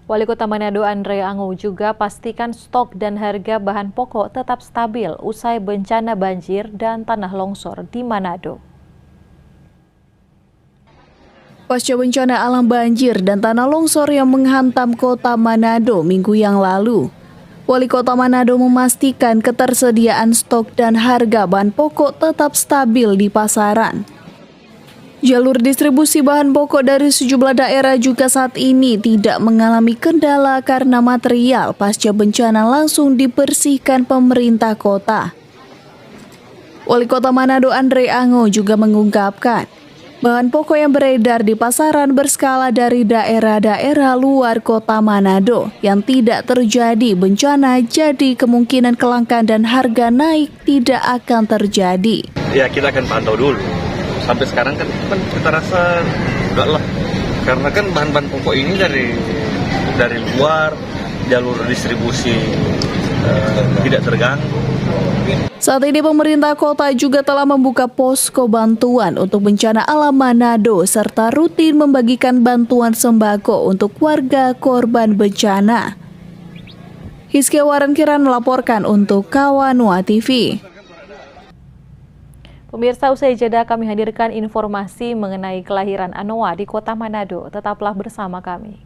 Wali Kota Manado Andre Ango juga pastikan stok dan harga bahan pokok tetap stabil usai bencana banjir dan tanah longsor di Manado. Pasca bencana alam banjir dan tanah longsor yang menghantam kota Manado minggu yang lalu, Wali Kota Manado memastikan ketersediaan stok dan harga bahan pokok tetap stabil di pasaran. Jalur distribusi bahan pokok dari sejumlah daerah juga saat ini tidak mengalami kendala karena material pasca bencana langsung dibersihkan pemerintah kota. Wali Kota Manado Andre Ango juga mengungkapkan, bahan pokok yang beredar di pasaran berskala dari daerah-daerah luar kota Manado yang tidak terjadi bencana, jadi kemungkinan kelangkaan dan harga naik tidak akan terjadi. Ya, kita akan pantau dulu. Sampai sekarang kan kita rasa enggak lah, karena kan bahan-bahan pokok ini dari luar, jalur distribusi tidak terganggu. Saat ini pemerintah kota juga telah membuka posko bantuan untuk bencana alam Manado serta rutin membagikan bantuan sembako untuk warga korban bencana. Hizkia Warankiran melaporkan untuk Kawanua TV. Pemirsa, usai jeda kami hadirkan informasi mengenai kelahiran Anoa di Kota Manado. Tetaplah bersama kami.